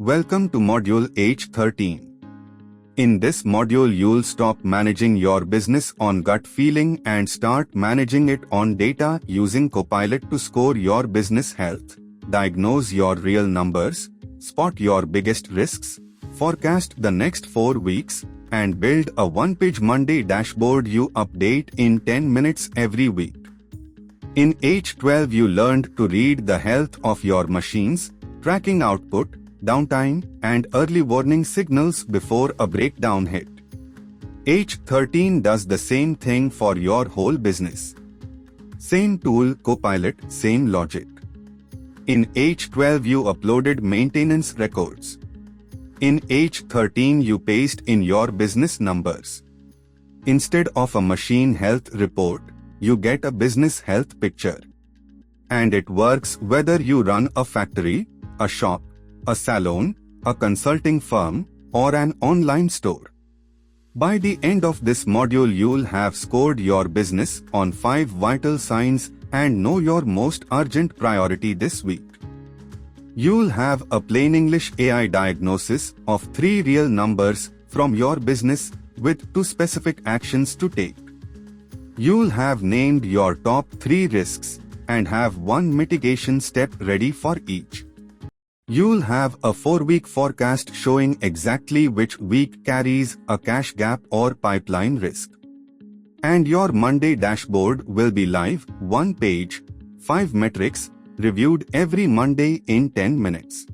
Welcome to Module H13. In this module you'll stop managing your business on gut feeling and start managing it on data using Copilot to score your business health, diagnose your real numbers, spot your biggest risks, forecast the next 4 weeks, and build a one-page Monday dashboard you update in 10 minutes every week. In H12 you learned to read the health of your machines, tracking output, downtime, and early warning signals before a breakdown hit. H13 does the same thing for your whole business. Same tool, Copilot, same logic. In H12 you uploaded maintenance records. In H13 you paste in your business numbers. Instead of a machine health report, you get a business health picture. And it works whether you run a factory, a shop, a salon, a consulting firm, or an online store. By the end of this module you'll have scored your business on 5 vital signs and know your most urgent priority this week. You'll have a plain English AI diagnosis of 3 real numbers from your business with 2 specific actions to take. You'll have named your top 3 risks and have 1 mitigation step ready for each. You'll have a 4-week forecast showing exactly which week carries a cash gap or pipeline risk. And your Monday dashboard will be live, 1 page, 5 metrics, reviewed every Monday in 10 minutes.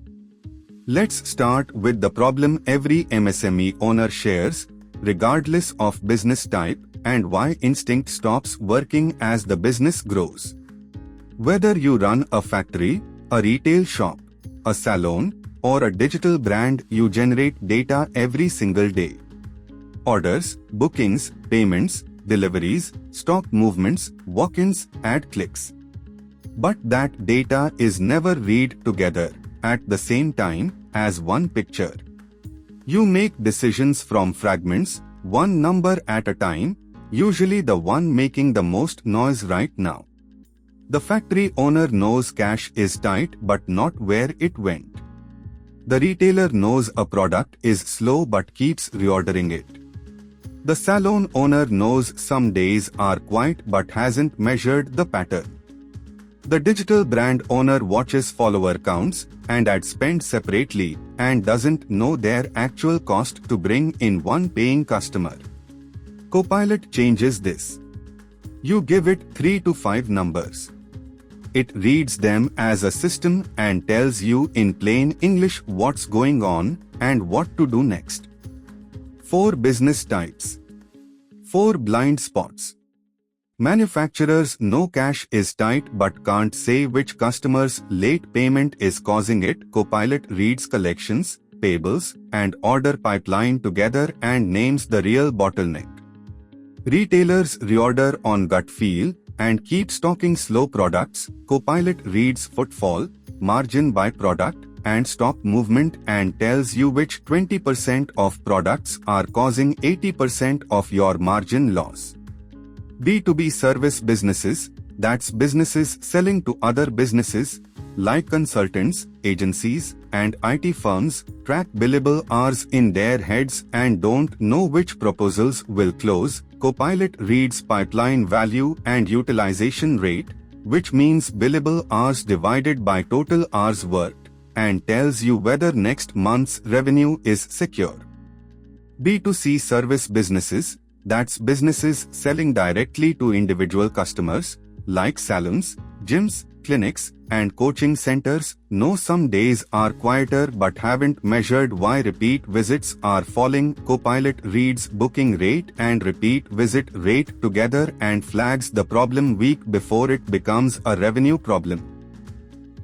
Let's start with the problem every MSME owner shares, regardless of business type, and why instinct stops working as the business grows. Whether you run a factory, a retail shop, a salon, or a digital brand, you generate data every single day. Orders, bookings, payments, deliveries, stock movements, walk-ins, ad clicks. But that data is never read together at the same time as one picture. You make decisions from fragments, one number at a time, usually the one making the most noise right now. The factory owner knows cash is tight but not where it went. The retailer knows a product is slow but keeps reordering it. The salon owner knows some days are quiet but hasn't measured the pattern. The digital brand owner watches follower counts and ad spend separately and doesn't know their actual cost to bring in one paying customer. Copilot changes this. You give it 3 to 5 numbers. It reads them as a system and tells you in plain English what's going on and what to do next. 4 business types. 4 blind spots. Manufacturers know cash is tight but can't say which customer's late payment is causing it. Copilot reads collections, payables, and order pipeline together and names the real bottleneck. Retailers reorder on gut feel and keep stocking slow products. Copilot reads footfall, margin by product, and stock movement and tells you which 20% of products are causing 80% of your margin loss. B2B service businesses, that's businesses selling to other businesses, like consultants, agencies, and IT firms, track billable hours in their heads and don't know which proposals will close. Copilot reads pipeline value and utilization rate, which means billable hours divided by total hours worked, and tells you whether next month's revenue is secure. B2C service businesses, that's businesses selling directly to individual customers, like salons, gyms, clinics, and coaching centers, know some days are quieter but haven't measured why repeat visits are falling. Copilot reads booking rate and repeat visit rate together and flags the problem week before it becomes a revenue problem.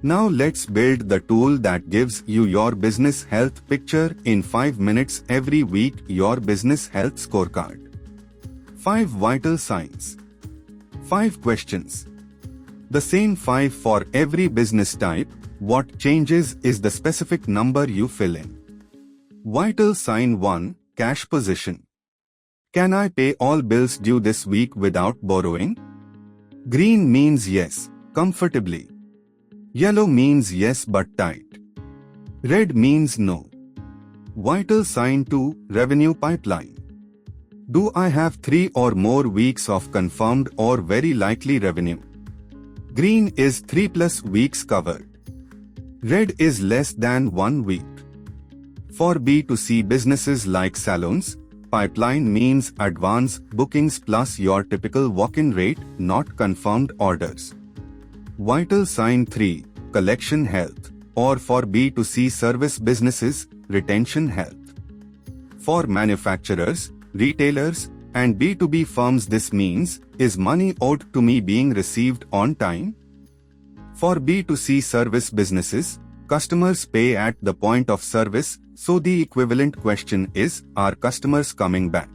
Now let's build the tool that gives you your business health picture in 5 minutes every week. Your business health scorecard. 5 vital signs. 5 questions. The same 5 for every business type. What changes is the specific number you fill in. Vital sign 1, cash position. Can I pay all bills due this week without borrowing? Green means yes, comfortably. Yellow means yes but tight. Red means no. Vital sign 2, revenue pipeline. Do I have 3 or more weeks of confirmed or very likely revenue? Green is 3+ weeks covered. Red is less than 1 week. For B2C businesses like salons, pipeline means advance bookings plus your typical walk-in rate, not confirmed orders. Vital sign 3, collection health, or for B2C service businesses, retention health. For manufacturers, retailers, and B2B firms, this means, is money owed to me being received on time? For B2C service businesses, customers pay at the point of service, so the equivalent question is, are customers coming back?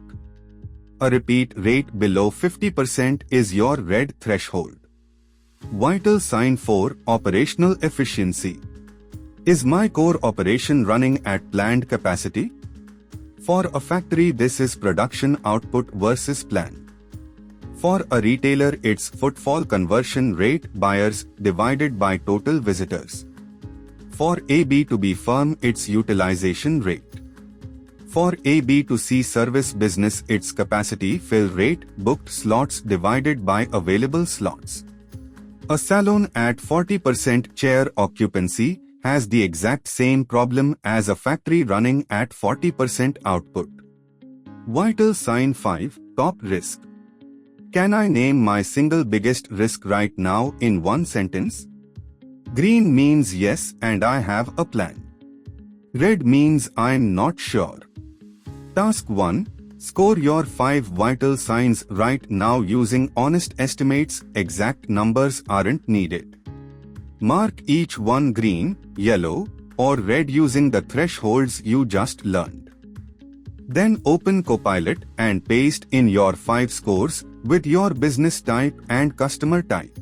A repeat rate below 50% is your red threshold. Vital sign 4, operational efficiency. Is my core operation running at planned capacity? For a factory, this is production output versus plan. For a retailer, it's footfall conversion rate, buyers divided by total visitors. For a B2B firm, it's utilization rate. For a B2C service business, it's capacity fill rate, booked slots divided by available slots. A salon at 40% chair occupancy has the exact same problem as a factory running at 40% output. Vital sign 5, top risk. Can I name my single biggest risk right now in one sentence? Green means yes and I have a plan. Red means I'm not sure. Task 1. Score your 5 vital signs right now using honest estimates. Exact numbers aren't needed. Mark each one green, yellow, or red using the thresholds you just learned. Then open Copilot and paste in your 5 scores with your business type and customer type.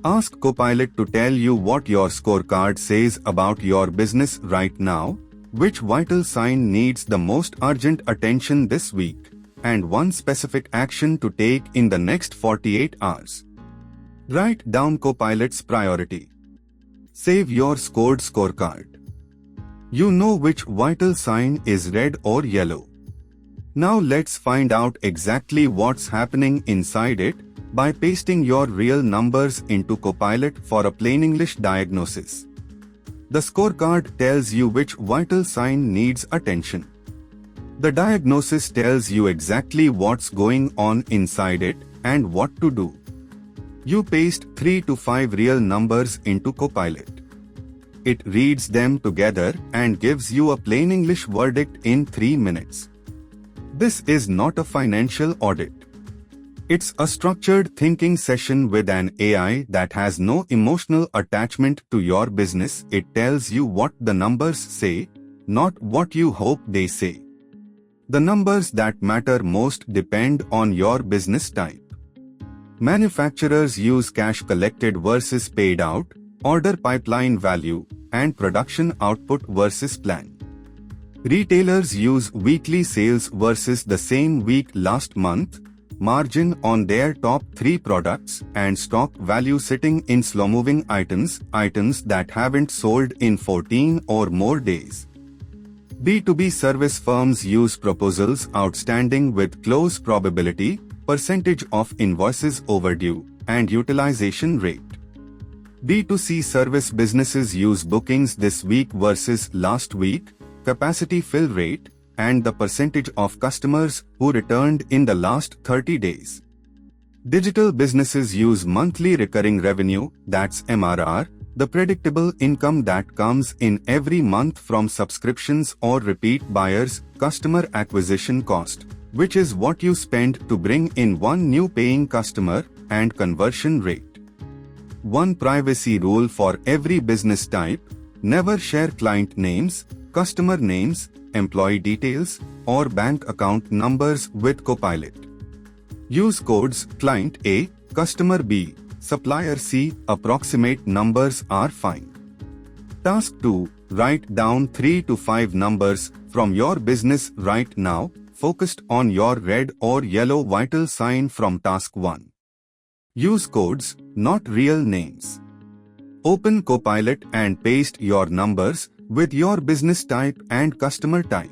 Ask Copilot to tell you what your scorecard says about your business right now, which vital sign needs the most urgent attention this week, and one specific action to take in the next 48 hours. Write down Copilot's priority. Save your scored scorecard. You know which vital sign is red or yellow. Now let's find out exactly what's happening inside it by pasting your real numbers into Copilot for a plain English diagnosis. The scorecard tells you which vital sign needs attention. The diagnosis tells you exactly what's going on inside it and what to do. You paste 3 to 5 real numbers into Copilot. It reads them together and gives you a plain English verdict in 3 minutes. This is not a financial audit. It's a structured thinking session with an AI that has no emotional attachment to your business. It tells you what the numbers say, not what you hope they say. The numbers that matter most depend on your business type. Manufacturers use cash collected versus paid out, order pipeline value, and production output versus plan. Retailers use weekly sales versus the same week last month, margin on their top 3 products, and stock value sitting in slow-moving items that haven't sold in 14 or more days. B2B service firms use proposals outstanding with close probability, percentage of invoices overdue, and utilization rate. B2C service businesses use bookings this week versus last week, capacity fill rate, and the percentage of customers who returned in the last 30 days. Digital businesses use monthly recurring revenue, that's MRR, the predictable income that comes in every month from subscriptions or repeat buyers, customer acquisition cost, which is what you spend to bring in one new paying customer, and conversion rate. One privacy rule for every business type: never share client names, customer names, employee details, or bank account numbers with Copilot. Use codes client A, customer B, supplier C. Approximate numbers are fine. Task 2. Write down 3 to 5 numbers from your business right now, focused on your red or yellow vital sign from Task 1. Use codes, not real names. Open Copilot and paste your numbers with your business type and customer type.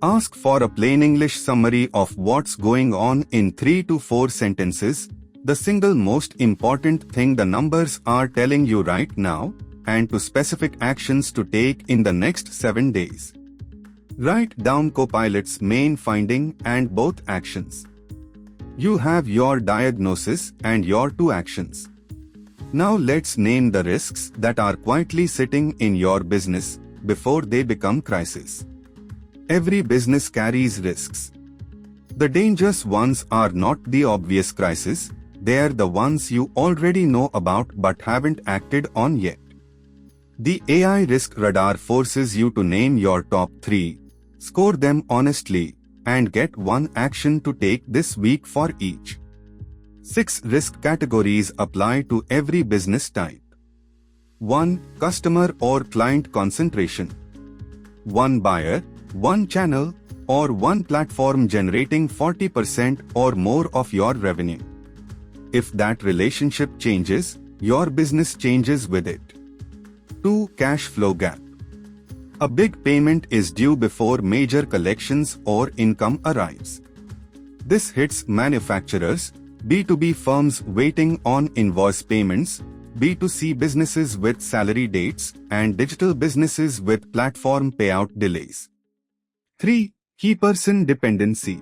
Ask for a plain English summary of what's going on in 3 to 4 sentences, the single most important thing the numbers are telling you right now, and to specific actions to take in the next 7 days. Write down Copilot's main finding and both actions. You have your diagnosis and your 2 actions. Now let's name the risks that are quietly sitting in your business before they become crises. Every business carries risks. The dangerous ones are not the obvious crises, they are the ones you already know about but haven't acted on yet. The AI Risk Radar forces you to name your top 3, score them honestly, and get 1 action to take this week for each. 6 risk categories apply to every business type. 1. Customer or client concentration. 1 buyer, 1 channel, or 1 platform generating 40% or more of your revenue. If that relationship changes, your business changes with it. 2. Cash flow gap. A big payment is due before major collections or income arrives. This hits manufacturers, B2B firms waiting on invoice payments, B2C businesses with salary dates, and digital businesses with platform payout delays. 3. Key person dependency.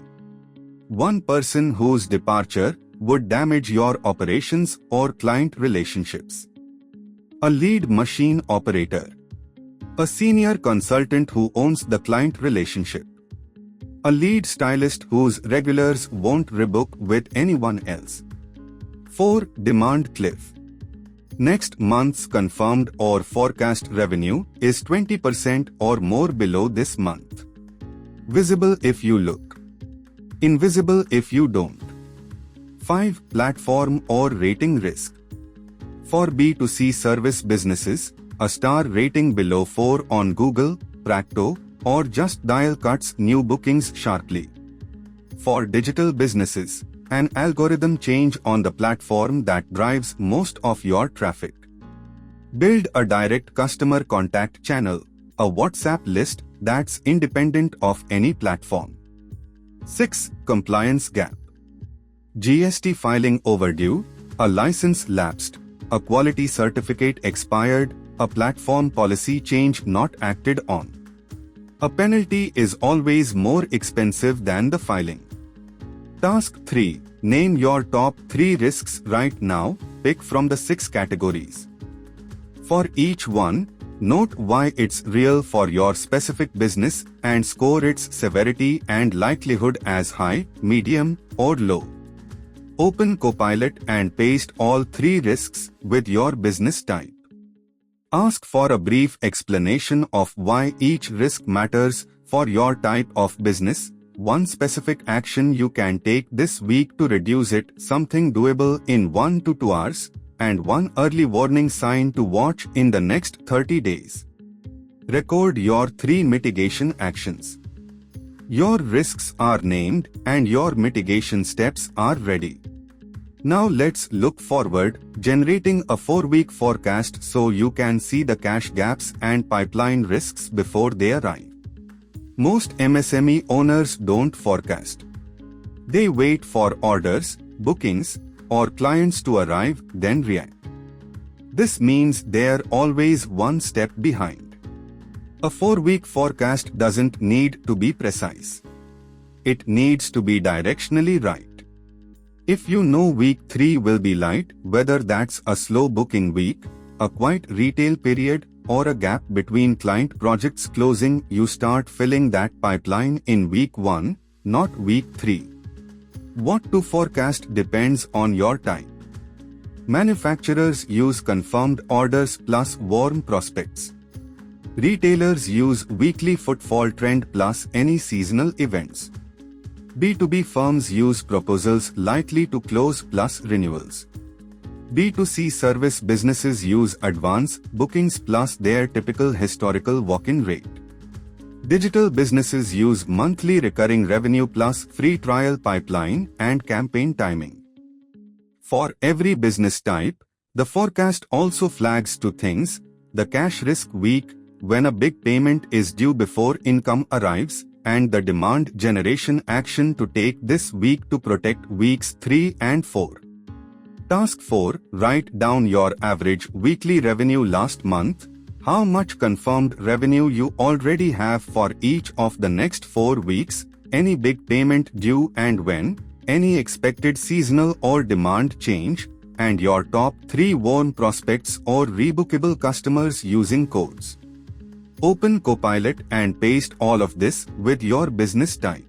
1 person whose departure would damage your operations or client relationships. A lead machine operator. A senior consultant who owns the client relationship. A lead stylist whose regulars won't rebook with anyone else. 4. Demand cliff. Next month's confirmed or forecast revenue is 20% or more below this month. Visible if you look. Invisible if you don't. 5. Platform or rating risk. For B2C service businesses, a star rating below 4 on Google, Practo, or Just Dial cuts new bookings sharply. For digital businesses, an algorithm change on the platform that drives most of your traffic. Build a direct customer contact channel, a WhatsApp list that's independent of any platform. 6. Compliance gap. GST filing overdue, a license lapsed, a quality certificate expired, a platform policy change not acted on. A penalty is always more expensive than the filing. Task 3. Name your top 3 risks right now, pick from the 6 categories. For each one, note why it's real for your specific business and score its severity and likelihood as high, medium, or low. Open Copilot and paste all 3 risks with your business type. Ask for a brief explanation of why each risk matters for your type of business, 1 specific action you can take this week to reduce it, something doable in 1 to 2 hours, and 1 early warning sign to watch in the next 30 days. Record your 3 mitigation actions. Your risks are named and your mitigation steps are ready. Now let's look forward, generating a 4-week forecast so you can see the cash gaps and pipeline risks before they arrive. Most MSME owners don't forecast. They wait for orders, bookings, or clients to arrive, then react. This means they're always 1 step behind. A 4-week forecast doesn't need to be precise. It needs to be directionally right. If you know week 3 will be light, whether that's a slow booking week, a quiet retail period, or a gap between client projects closing, you start filling that pipeline in week 1, not week 3. What to forecast depends on your type. Manufacturers use confirmed orders plus warm prospects. Retailers use weekly footfall trend plus any seasonal events. B2B firms use proposals likely to close plus renewals. B2C service businesses use advance bookings plus their typical historical walk-in rate. Digital businesses use monthly recurring revenue plus free trial pipeline and campaign timing. For every business type, the forecast also flags 2 things: the cash risk week, when a big payment is due before income arrives, and the demand generation action to take this week to protect weeks 3 and 4. Task 4. Write down your average weekly revenue last month, how much confirmed revenue you already have for each of the next 4 weeks, any big payment due and when, any expected seasonal or demand change, and your top 3 warm prospects or rebookable customers using codes. Open Copilot and paste all of this with your business type.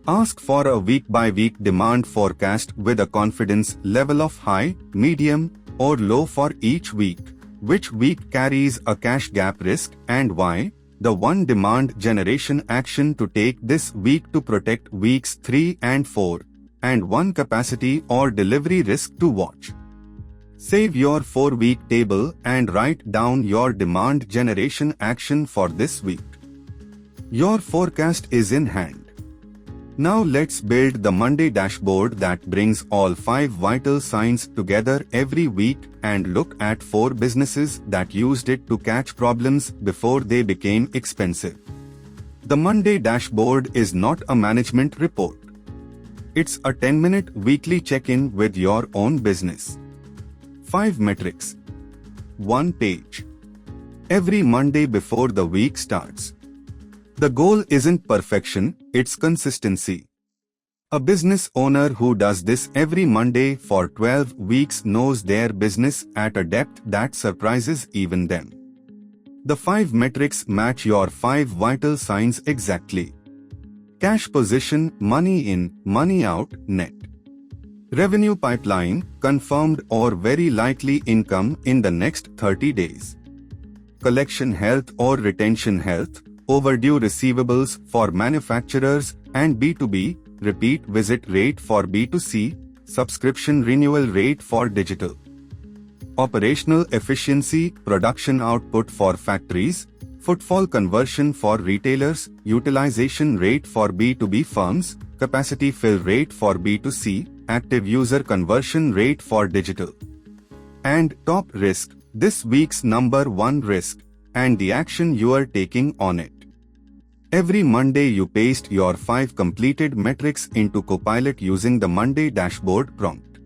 Ask for a week-by-week demand forecast with a confidence level of high, medium, or low for each week. Which week carries a cash gap risk and why? The one demand generation action to take this week to protect weeks 3 and 4, and one capacity or delivery risk to watch. Save your 4-week table and write down your demand generation action for this week. Your forecast is in hand. Now let's build the Monday dashboard that brings all 5 vital signs together every week and look at 4 businesses that used it to catch problems before they became expensive. The Monday dashboard is not a management report. It's a 10-minute weekly check-in with your own business. 5 metrics. 1 page. Every Monday before the week starts. The goal isn't perfection, it's consistency. A business owner who does this every Monday for 12 weeks knows their business at a depth that surprises even them. The 5 metrics match your 5 vital signs exactly. Cash position, money in, money out, net. Revenue pipeline, confirmed or very likely income in the next 30 days. Collection health or retention health, overdue receivables for manufacturers and B2B, repeat visit rate for B2C, subscription renewal rate for digital. Operational efficiency, production output for factories, footfall conversion for retailers, utilization rate for B2B firms, capacity fill rate for B2C, active user conversion rate for digital. And top risk, this week's number 1 risk, and the action you are taking on it. Every Monday you paste your 5 completed metrics into Copilot using the Monday dashboard prompt.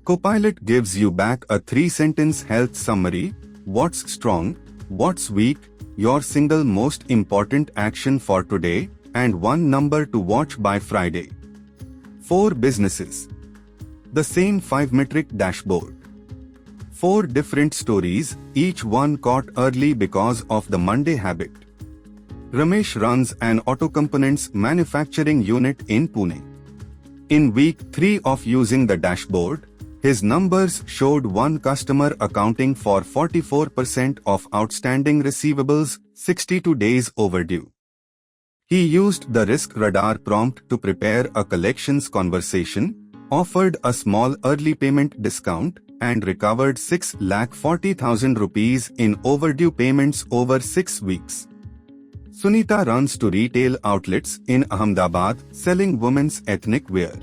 Copilot gives you back a 3-sentence health summary: what's strong, what's weak, your single most important action for today, and 1 number to watch by Friday. 4 businesses. The same 5-metric dashboard. 4 different stories, each one caught early because of the Monday habit. Ramesh runs an auto components manufacturing unit in Pune. In week 3 of using the dashboard, his numbers showed one customer accounting for 44% of outstanding receivables, 62 days overdue. He used the Risk Radar prompt to prepare a collections conversation, offered a small early payment discount, and recovered 6,40,000 rupees in overdue payments over 6 weeks. Sunita runs 2 retail outlets in Ahmedabad selling women's ethnic wear.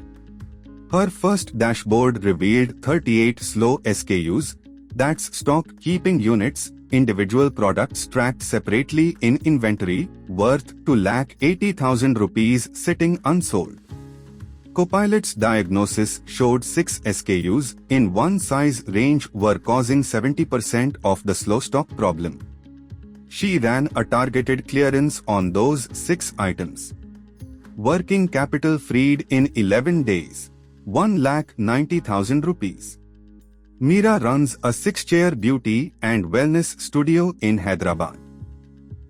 Her first dashboard revealed 38 slow SKUs, that's stock keeping units, individual products tracked separately in inventory, worth 2,80,000 rupees sitting unsold. Copilot's diagnosis showed 6 SKUs in one size range were causing 70% of the slow stock problem. She ran a targeted clearance on those 6 items. Working capital freed in 11 days, 1,90,000 rupees. Meera runs a 6-chair beauty and wellness studio in Hyderabad.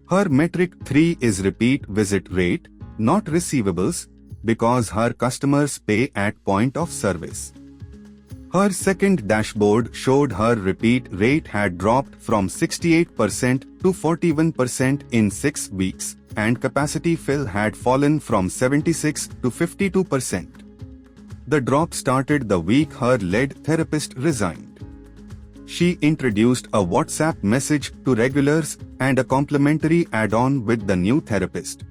Her metric 3 is repeat visit rate, not receivables, because her customers pay at point of service. Her second dashboard showed her repeat rate had dropped from 68% to 41% in 6 weeks, and capacity fill had fallen from 76 to 52%. The drop started the week her lead therapist resigned. She introduced a WhatsApp message to regulars and a complimentary add-on with the new therapist.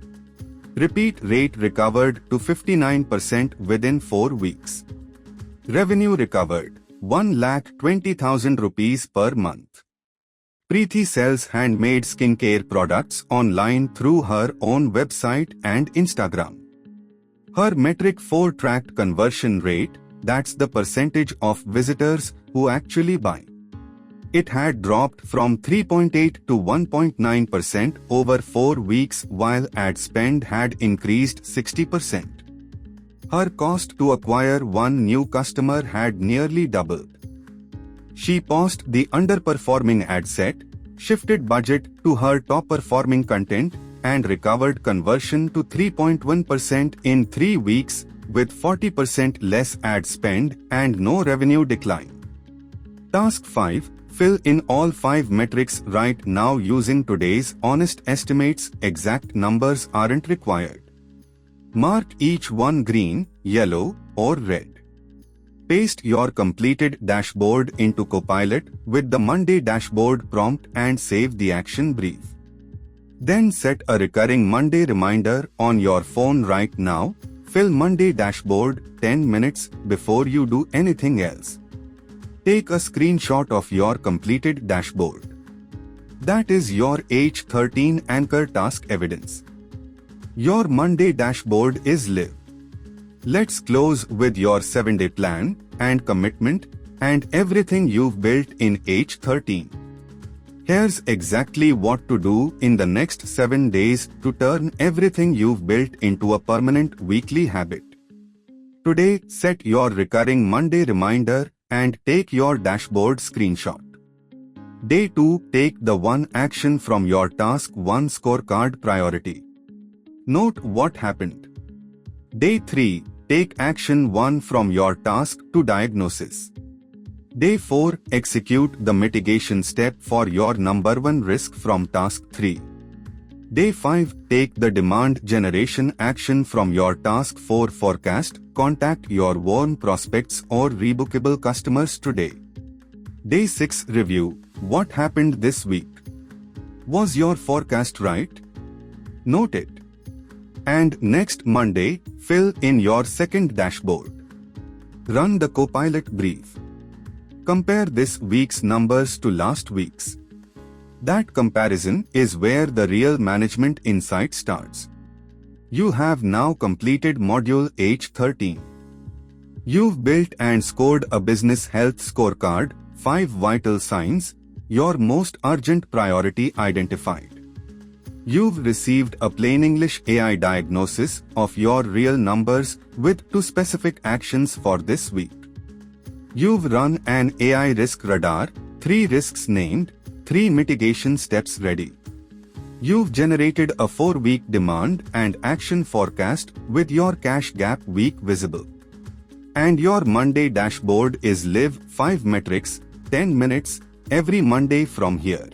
Repeat rate recovered to 59% within 4 weeks. Revenue recovered, 1,20,000 rupees per month. Preeti sells handmade skincare products online through her own website and Instagram. Her metric 4 tracked conversion rate, that's the percentage of visitors who actually buy. It had dropped from 3.8 to 1.9% over 4 weeks while ad spend had increased 60%. Her cost to acquire one new customer had nearly doubled. She paused the underperforming ad set, shifted budget to her top-performing content, and recovered conversion to 3.1% in 3 weeks with 40% less ad spend and no revenue decline. Task 5. Fill in all 5 metrics right now using today's honest estimates. Exact numbers aren't required. Mark each one green, yellow, or red. Paste your completed dashboard into Copilot with the Monday dashboard prompt and save the action brief. Then set a recurring Monday reminder on your phone right now. Fill Monday dashboard 10 minutes before you do anything else. Take a screenshot of your completed dashboard. That is your H13 anchor task evidence. Your Monday dashboard is live. Let's close with your 7-day plan and commitment and everything you've built in H13. Here's exactly what to do in the next 7 days to turn everything you've built into a permanent weekly habit. Today, set your recurring Monday reminder and take your dashboard screenshot. Day 2, take the one action from your task 1 scorecard priority. Note what happened. Day 3, take action 1 from your task 2 diagnosis. Day 4, execute the mitigation step for your number 1 risk from task 3. Day 5, take the demand generation action from your task 4 forecast. Contact your warm prospects or rebookable customers today. Day 6, review what happened this week. Was your forecast right? Note it. And next Monday, fill in your second dashboard. Run the Copilot brief. Compare this week's numbers to last week's. That comparison is where the real management insight starts. You have now completed Module H13. You've built and scored a business health scorecard, 5 vital signs, your most urgent priority identified. You've received a plain English AI diagnosis of your real numbers with 2 specific actions for this week. You've run an AI risk radar, 3 risks named, 3 mitigation steps ready. You've generated a 4-week demand and action forecast with your cash gap week visible. And your Monday dashboard is live 5 metrics, 10 minutes, every Monday from here.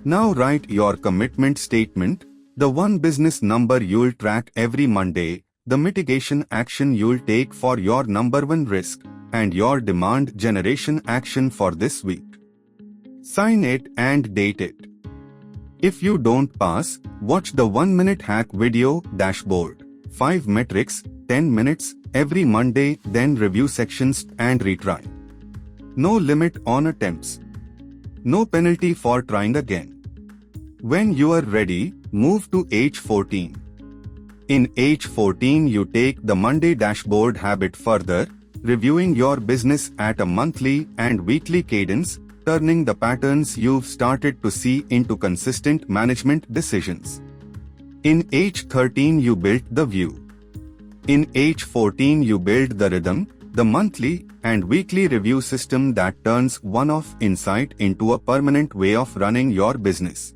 Now write your commitment statement, the one business number you'll track every Monday, the mitigation action you'll take for your number 1 risk, and your demand generation action for this week. Sign it and date it. If you don't pass, watch the 1-minute hack video dashboard. 5 metrics, 10 minutes, every Monday, then review sections and retry. No limit on attempts. No penalty for trying again. When you are ready, move to H14. In H14 you take the Monday dashboard habit further, reviewing your business at a monthly and weekly cadence, turning the patterns you've started to see into consistent management decisions. In H13 you built the view. In H14 you build the rhythm, the monthly and weekly review system that turns one-off insight into a permanent way of running your business.